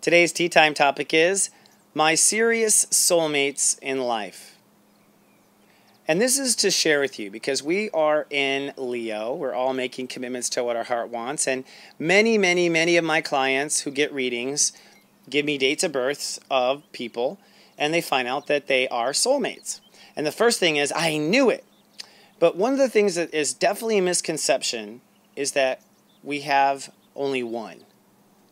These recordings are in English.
Today's tea time topic is my serious soulmates in life. And this is to share with you because we are in Leo. We're all making commitments to what our heart wants. And many of my clients who get readings give me dates of births of people, and they find out that they are soulmates. And the first thing is, I knew it. But one of the things that is definitely a misconception is that we have only one.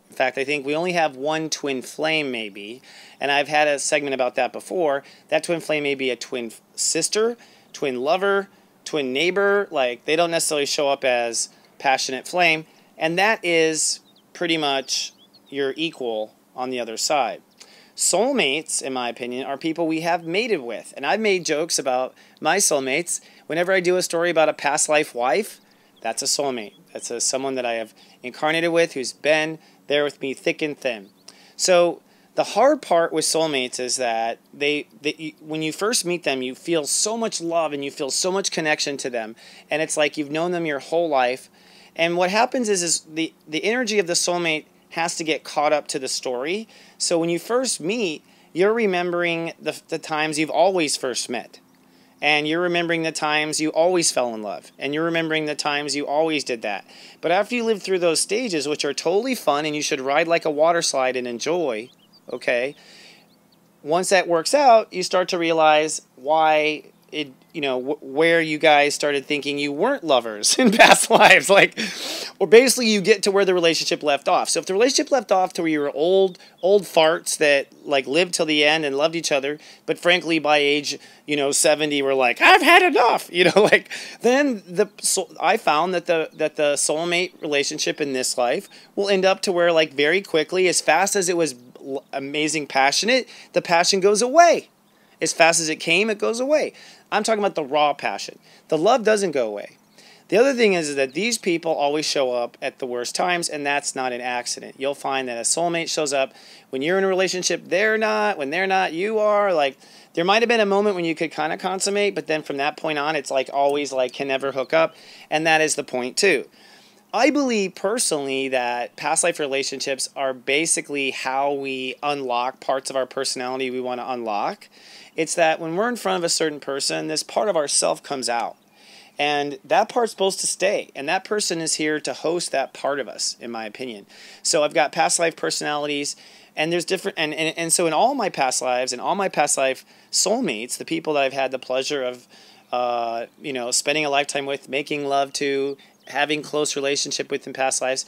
In fact, I think we only have one twin flame maybe, and I've had a segment about that before. That twin flame may be a twin sister, twin lover, twin neighbor. Like, they don't necessarily show up as passionate flame, and that is pretty much your equal on the other side. Soulmates, in my opinion, are people we have mated with, and I've made jokes about my soulmates. Whenever I do a story about a past life wife, that's a soulmate. That's someone that I have incarnated with, who's been there with me thick and thin. So the hard part with soulmates is that when you first meet them, you feel so much love and you feel so much connection to them, and it's like you've known them your whole life. And what happens is the energy of the soulmate has to get caught up to the story. So when you first meet, you're remembering the times you've always first met. And you're remembering the times you always fell in love. And you're remembering the times you always did that. But after you live through those stages, which are totally fun and you should ride like a water slide and enjoy, okay, once that works out, you start to realize why where you guys started thinking you weren't lovers in past lives. Or basically you get to where the relationship left off. So if the relationship left off to where you were old farts that lived till the end and loved each other, but frankly by age 70 were like, I've had enough, then I found that the soulmate relationship in this life will end up to where very quickly, as fast as it was amazing passionate, the passion goes away. As fast as it came, it goes away. I'm talking about the raw passion. The love doesn't go away. The other thing is that these people always show up at the worst times, and that's not an accident. You'll find that a soulmate shows up when you're in a relationship, they're not. When they're not, you are. There might have been a moment when you could kind of consummate, but then from that point on, it's always can never hook up, and that is the point too. I believe personally that past life relationships are basically how we unlock parts of our personality we want to unlock. It's that when we're in front of a certain person, this part of ourself comes out. And that part's supposed to stay. And that person is here to host that part of us, in my opinion. So I've got past life personalities, and there's different, and so in all my past lives and all my past life soulmates, the people that I've had the pleasure of spending a lifetime with, making love to, having close relationship with in past lives,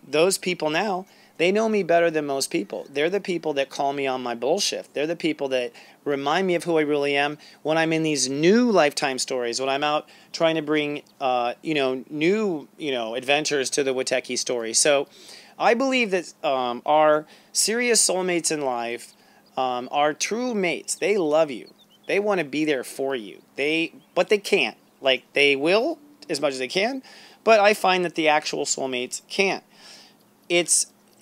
those people now, they know me better than most people. They're the people that call me on my bullshit. They're the people that remind me of who I really am when I'm in these new lifetime stories, when I'm out trying to bring new adventures to the Wateki story. So I believe that our serious soulmates in life are true mates. They love you. They want to be there for you. But they can't. They will as much as they can, but I find that the actual soulmates can't.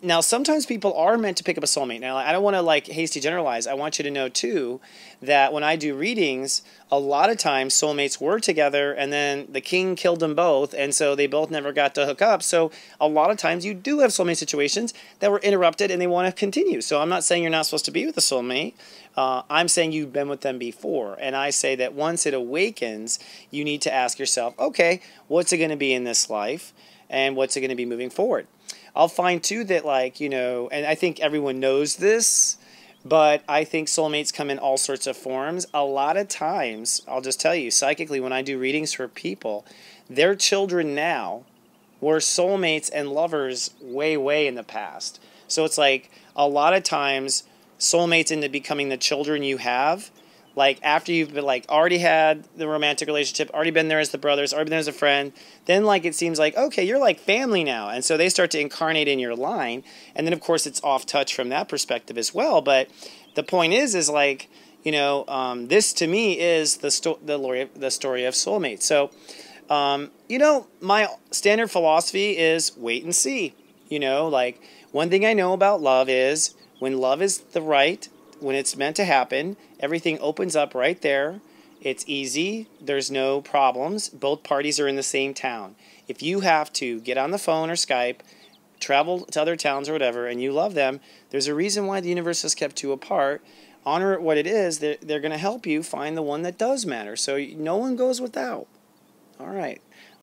Now, sometimes people are meant to pick up a soulmate. Now, I don't want to hasty generalize. I want you to know too that when I do readings, a lot of times soulmates were together and then the king killed them both, and so they both never got to hook up. So a lot of times you do have soulmate situations that were interrupted and they want to continue. So I'm not saying you're not supposed to be with a soulmate. I'm saying you've been with them before. And I say that once it awakens, you need to ask yourself, okay, what's it going to be in this life? And what's it going to be moving forward? I'll find too that and I think everyone knows this, but I think soulmates come in all sorts of forms. A lot of times, I'll just tell you, psychically, when I do readings for people, their children now were soulmates and lovers way in the past. So it's a lot of times soulmates end up becoming the children you have. After you've been already had the romantic relationship, already been there as the brothers, already been there as a friend, then it seems okay, you're family now. And so they start to incarnate in your line. And then of course it's off touch from that perspective as well. But the point is this to me is the story of soulmates. So, my standard philosophy is wait and see. One thing I know about love is when love is when it's meant to happen, everything opens up right there. It's easy. There's no problems. Both parties are in the same town. If you have to get on the phone or Skype, travel to other towns or whatever, and you love them, there's a reason why the universe has kept you apart. Honor it what it is. They're going to help you find the one that does matter. So no one goes without. All right.